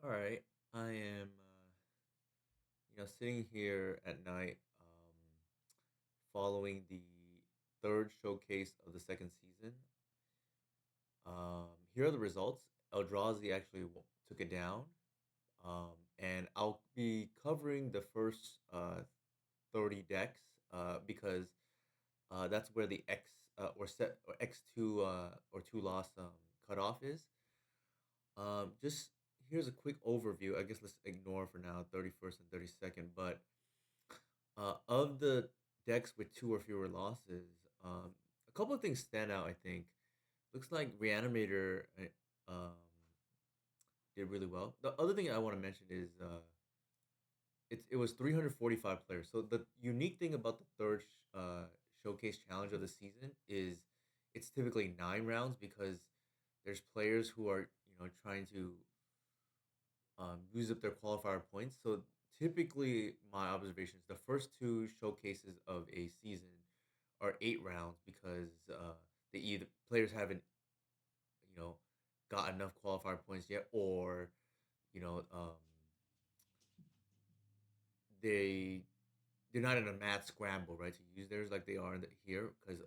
All right. I am, sitting here at night, following the third showcase of the second season. Here are the results. Eldrazi actually took it down, and I'll be covering the first 30 decks because that's where the X or set or X2 or two loss cutoff is. Just here's a quick overview. I guess let's ignore for now 31st and 32nd. But of the decks with two or fewer losses, a couple of things stand out. I think looks like Reanimator did really well. The other thing I want to mention is it was 345 players. So the unique thing about the third showcase challenge of the season is it's typically 9 rounds because there's players who are trying to use up their qualifier points. So typically, my observations, the first two showcases of a season are 8 rounds because they either players haven't you know got enough qualifier points yet, or you know um, they they're not in a mad scramble, right, to use theirs like they are here. Because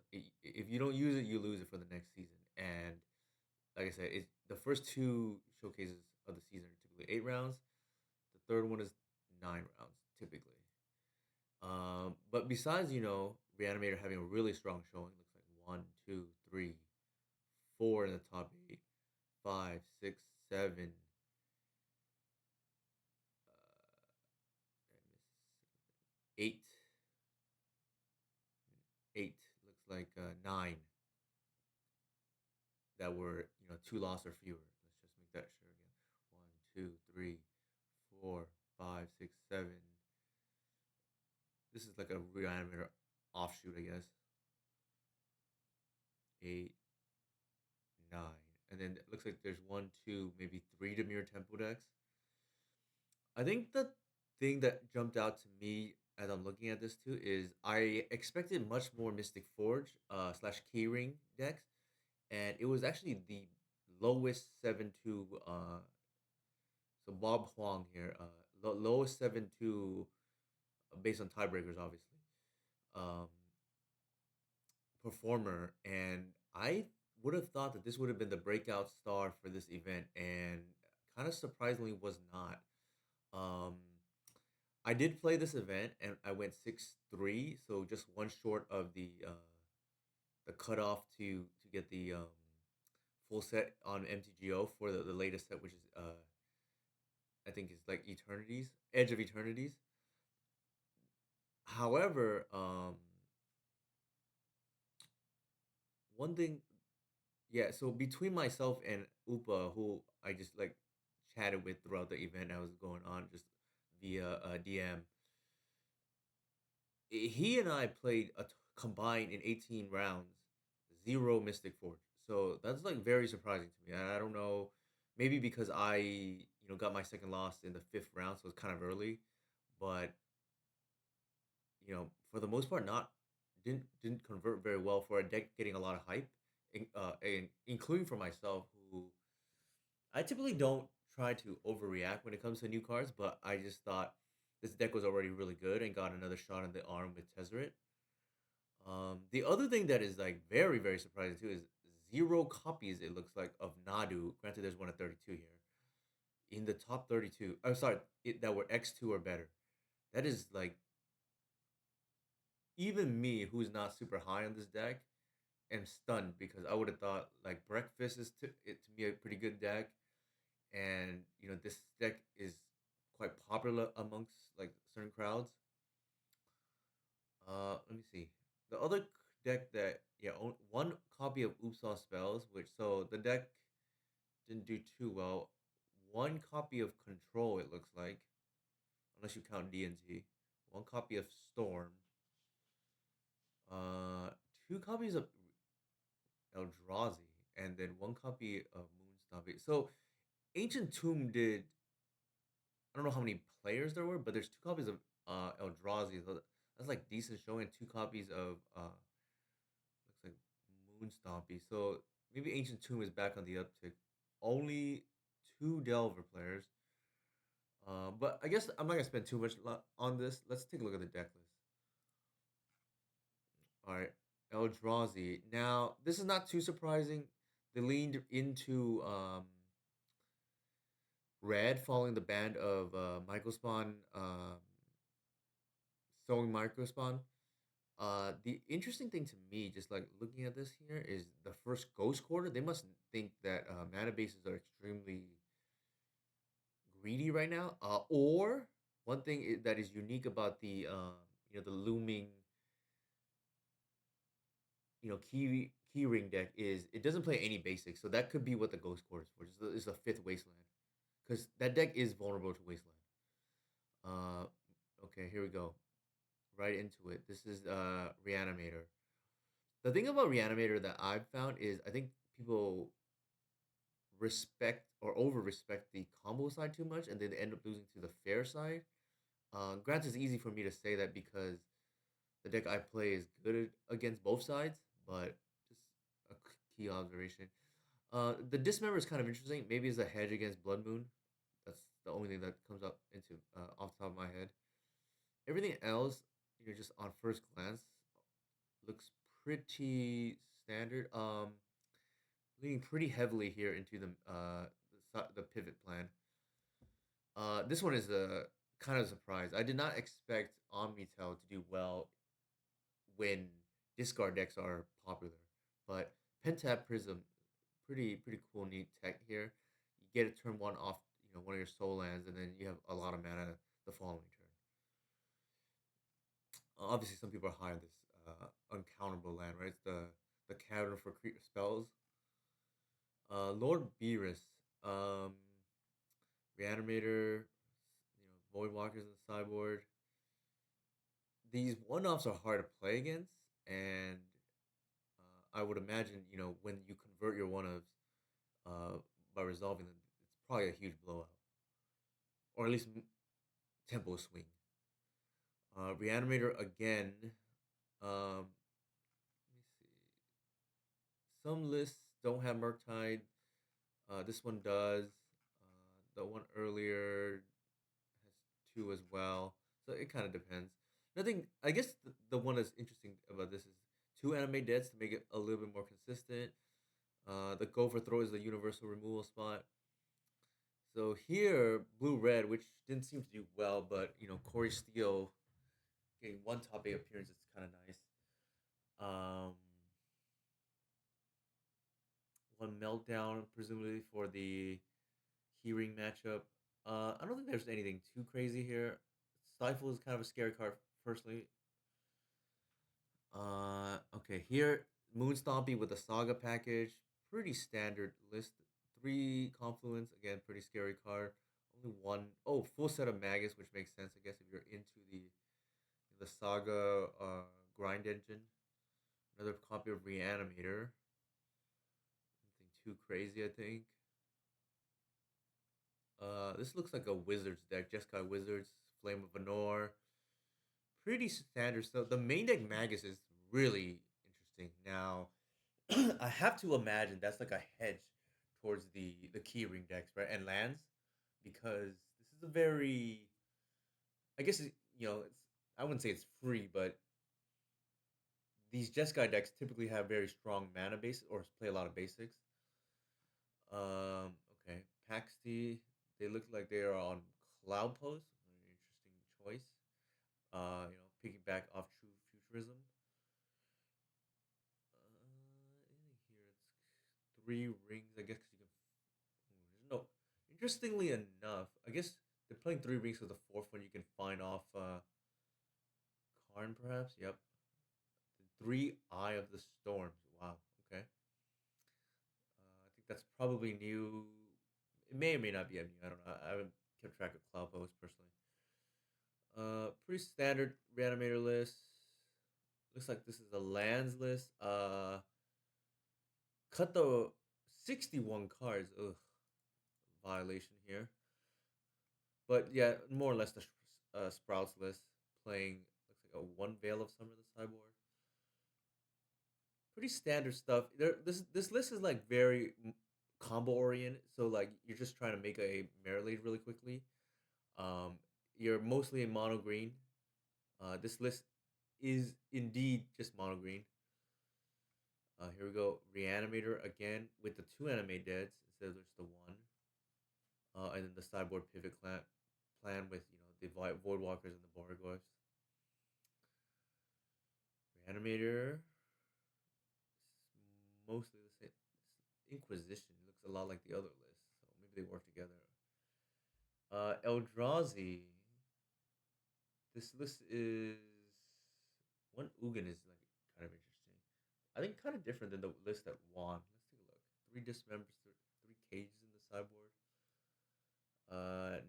if you don't use it, you lose it for the next season. And like I said, it's the first two showcases of the season are typically 8 rounds. The third one is 9 rounds typically. But besides, Reanimator having a really strong showing, looks like one, two, three, four in the top eight, five, six, seven. Did I miss eight? Eight looks like nine that were two loss or fewer. Let's just make that sure again. One, two, three, four, five, six, seven. This is like a Reanimator offshoot, I guess. Eight, nine, and then it looks like there's one, two, maybe three Demir Tempo decks. I think the thing that jumped out to me as I'm looking at this too is I expected much more Mystic Forge slash Keyring decks, and it was actually the lowest 7-2. So Bob Huang here, lowest 7-2 based on tiebreakers, obviously. Um, Performer, and I would have thought that this would have been the breakout star for this event, and kind of surprisingly was not. Um, I did play this event and I went 6-3, so just one short of the cutoff to get the full set on MTGO for the latest set, which is I think is like Eternities, Edge of Eternities. However, one thing, yeah. So between myself and Upa, who I just like chatted with throughout the event that was going on, just via DM, he and I played combined in 18 rounds, zero Mystic Forge. So that's like very surprising to me. And I don't know, maybe because I got my second loss in the fifth round, so it's kind of early. But for the most part, not didn't convert very well for a deck getting a lot of hype, including for myself, who I typically don't try to overreact when it comes to new cards, but I just thought this deck was already really good and got another shot in the arm with Tezzeret. The other thing that is like very very surprising too is zero copies. It looks like of Nadu. Granted, there's one at 32 here in the top 32. I'm sorry, that were X2 or better. That is like even me, who's not super high on this deck, am stunned because I would have thought like Breakfast is to be a pretty good deck, and this deck is quite popular amongst like certain crowds. Let me see. The other deck that one copy of Oopsaw Spells, which so the deck didn't do too well. One copy of Control, it looks like, unless you count DNT. One copy of Storm. Uh, Two copies of Eldrazi, and then one copy of Moonstompy. So Ancient Tomb did. I don't know how many players there were, but there's two copies of Eldrazi. So that's like decent showing. Two copies of looks like Moonstompy. So maybe Ancient Tomb is back on the uptick. Only two Delver players. But I guess I'm not gonna spend too much on this. Let's take a look at the deck list. All right, Eldrazi. Now, this is not too surprising. They leaned into red, following the band of Microspawn, sewing Microspawn. The interesting thing to me, just like looking at this here, is the first Ghost Quarter. They must think that mana bases are extremely greedy right now. Or one thing that is unique about the the looming key ring deck is it doesn't play any basics, so that could be what the Ghost Quarter is for. It's a fifth Wasteland because that deck is vulnerable to Wasteland. Uh, okay, here we go. Right into it. This is Reanimator. The thing about Reanimator that I've found is I think people respect or over respect the combo side too much, and then they end up losing to the fair side. Granted, it's easy for me to say that because the deck I play is good against both sides, but just a key observation. The Dismember is kind of interesting. Maybe it's a hedge against Blood Moon. That's the only thing that comes up into off the top of my head. Everything else, just on first glance, looks pretty standard. Leaning pretty heavily here into the pivot plan. This one is a kind of surprise. I did not expect Omnitel to do well when discard decks are popular, but Pentap Prism, pretty cool, neat tech here. You get a turn one off, one of your soul lands, and then you have a lot of mana the following turn. Obviously, some people are high on this uncountable land, right? It's the cavern for spells. Lord Beerus, um, Reanimator, Void Walkers in the sideboard. These one offs are hard to play against, and I would imagine when you convert your one offs by resolving them, it's probably a huge blowout, or at least tempo swing. Reanimator again. Let me see. Some lists don't have Murktide. This one does. The one earlier has two as well. So it kind of depends. Nothing. I guess the one that's interesting about this is two anime deads to make it a little bit more consistent. The go for throw is the universal removal spot. So here, blue red, which didn't seem to do well, but Corey Steele getting one top eight appearance is kind of nice. Um, One meltdown presumably for the keyring matchup. I don't think there's anything too crazy here. Stifle is kind of a scary card, personally. Okay, here Moon Stompy with the Saga package, pretty standard list. Three Confluence, again, pretty scary card. Only one, oh, full set of Magus, which makes sense, I guess, if you're into the Saga grind engine. Another copy of Reanimator. Nothing too crazy, I think. This looks like a Wizards deck. Jeskai Wizards, Flame of Venor. Pretty standard stuff. The main deck Magus is really interesting. Now, I have to imagine that's like a hedge towards the keyring decks, right? And lands, because this is a very, I guess it's, I wouldn't say it's free, but these Jeskai decks typically have very strong mana bases or play a lot of basics. Okay, Paxti. They look like they are on Cloud Post. An interesting choice. Piggyback off True Futurism. In here it's three rings. I guess 'cause you can. No. Interestingly enough, I guess they're playing three rings with the fourth one you can find off Karn, perhaps. Yep. The three Eye of the Storms. Wow. Okay. I think that's probably new. It may or may not be new. I don't know. I haven't kept track of Cloud Post personally. Pretty standard reanimator list. Looks like this is a lands list. Cut the 61 cards. Ugh, violation here. But yeah, more or less the Sprouts list. Playing looks like a one Veil of Summer the sideboard. Pretty standard stuff. This list is like very combo oriented. So like you're just trying to make a Marmalade really quickly. Um, you're mostly in mono green. This list is indeed just mono green. Here we go. Reanimator again with the two animate deads instead of just the one. And then the sideboard pivot plan with the void walkers and the Borgoyfs. Reanimator, mostly the same. Inquisition looks a lot like the other list, so maybe they work together. Eldrazi. This list is one Ugin is like kind of interesting. I think kind of different than the list that won. Let's take a look. Three dismembers, three cages in the sideboard.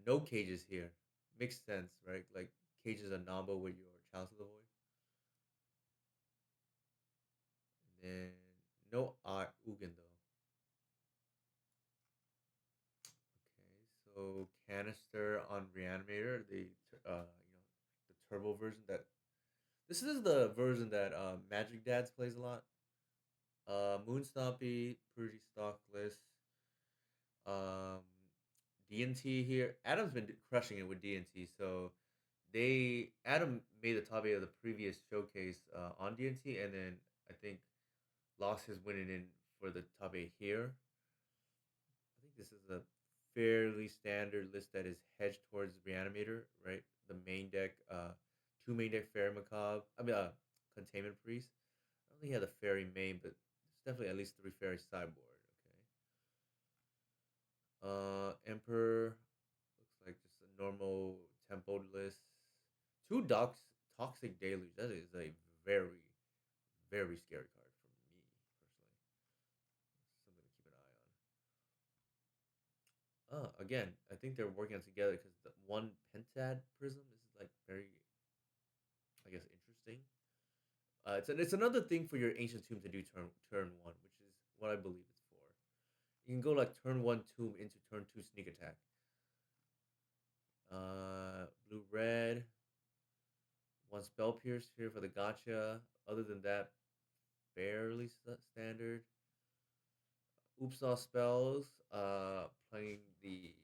No cages here. Makes sense, right? Like cages are Namba with your Chalice of the Void. And then no Ugin though. Okay, so canister on Reanimator, the turbo version that this is the version that Magic Dads plays a lot. Moonstompy, pretty stock list. Um, DNT here. Adam's been crushing it with DNT. So Adam made the top eight of the previous showcase on DNT, and then I think lost his winning in for the top eight here. I think this is a fairly standard list that is hedged towards Reanimator, right? The main deck, two main deck Fairy Macabre. Containment Priest. I don't think he had a Fairy main, but it's definitely at least three Fairy sideboard. Emperor looks like just a normal tempo list. Two Docs Toxic Deluge. That is a very, very scary card for me personally. Something to keep an eye on. Again, I think they're working on together because the one Pentad Prism is like very, I guess, interesting. It's another thing for your Ancient Tomb to do turn one, which is what I believe it's for. You can go like turn one Tomb into turn two Sneak Attack. Blue red. One Spell Pierce here for the gotcha. Other than that, fairly standard. Oops all spells. Playing the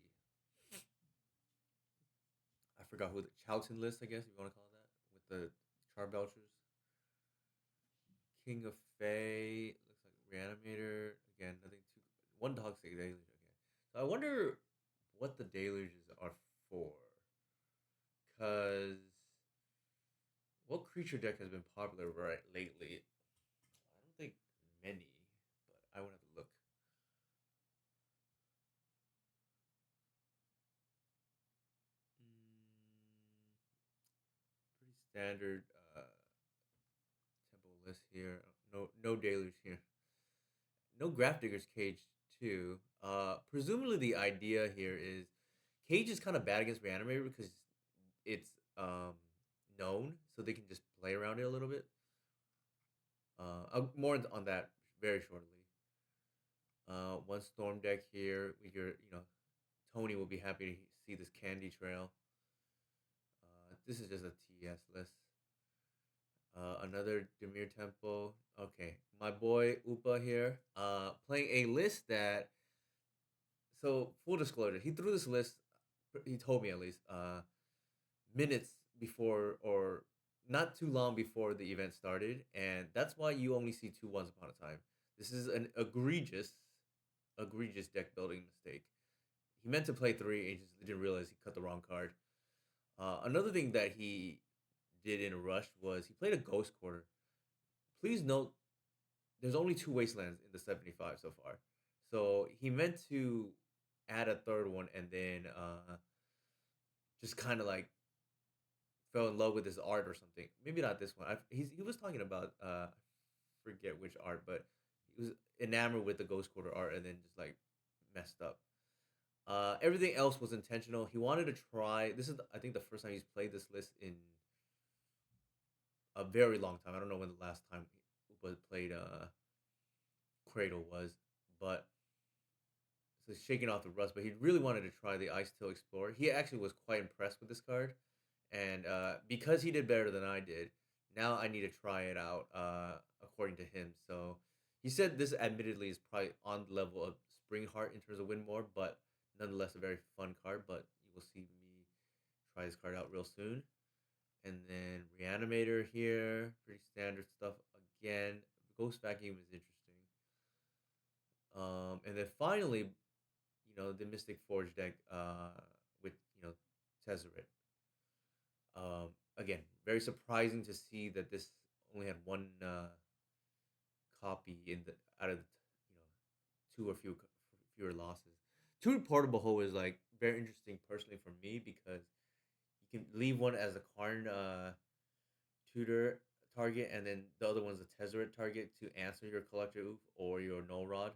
I forgot who the Chowton list, I guess if you want to call it that, with the Charbelchers. King of Fae looks like Reanimator again. Nothing too. One Toxic Deluge. Okay, so I wonder what the deluges are for, cause what creature deck has been popular right lately? I don't think many, but I would have to look. Mm, Pretty standard tempo list here. No deluge here. No Grafdigger's Cage too. Presumably the idea here is Cage is kind of bad against Reanimator because it's known, so they can just play around it a little bit. More on that very shortly. One Storm deck here with Tony will be happy to see this Candy Trail. This is just a TS list. Another Demir Temple. Okay, my boy Upa here. Playing a list that. So full disclosure, he threw this list. He told me at least. Minutes before or not too long before the event started, and that's why you only see two once upon a time. This is an egregious deck building mistake. He meant to play three and just didn't realize he cut the wrong card. Another thing that he did in a rush was he played a Ghost Quarter. Please note, there's only two Wastelands in the 75 so far. So he meant to add a third one and then just kind of like fell in love with his art or something. Maybe not this one. He was talking about forget which art, but he was enamored with the Ghost Quarter art and then just like messed up. Everything else was intentional. He wanted to try. This is I think the first time he's played this list in a very long time. I don't know when the last time he played Cradle was, but so he's shaking off the rust. But he really wanted to try the Ice Tail Explorer. He actually was quite impressed with this card, and because he did better than I did, now I need to try it out. According to him, so he said this admittedly is probably on the level of Spring Heart in terms of win more, but nonetheless a very fun card. But you will see me try this card out real soon. And then Reanimator here, pretty standard stuff. Again, Ghost Vacuum is interesting. And then finally, the Mystic Forge deck with Tezzeret. Again, very surprising to see that this only had one copy in the out of two or fewer losses. Two portable hoe is like very interesting personally for me because you can leave one as a Karn tutor target, and then the other one's a Tezzeret target to answer your Collector Oof or your Null Rod.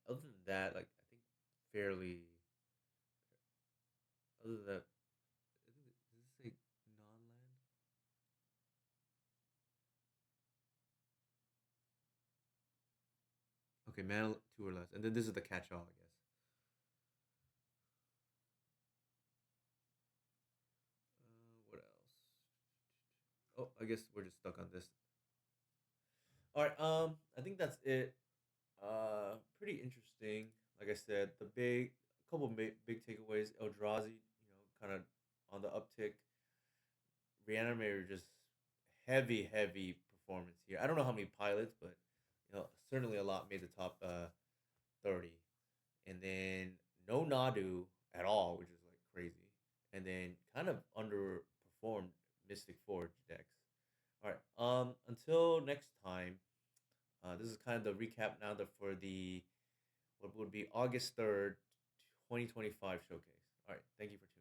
Other than that, like I think fairly. Other than that, does this say non-land? Okay, mana two or less, and then this is the catch-all, I guess. What else? Oh, I guess we're just stuck on this. All right. I think that's it. Pretty interesting. Like I said, the big couple big takeaways. Eldrazi, kind of on the uptick. Reanimator just heavy performance here. I don't know how many pilots, but certainly a lot made the top 30. And then no Nadu at all, which is like crazy. And then kind of underperformed Mystic Forge decks. All right. Until next time, this is kind of the recap now that for the what would be August 3rd, 2025 showcase. All right. Thank you for tuning.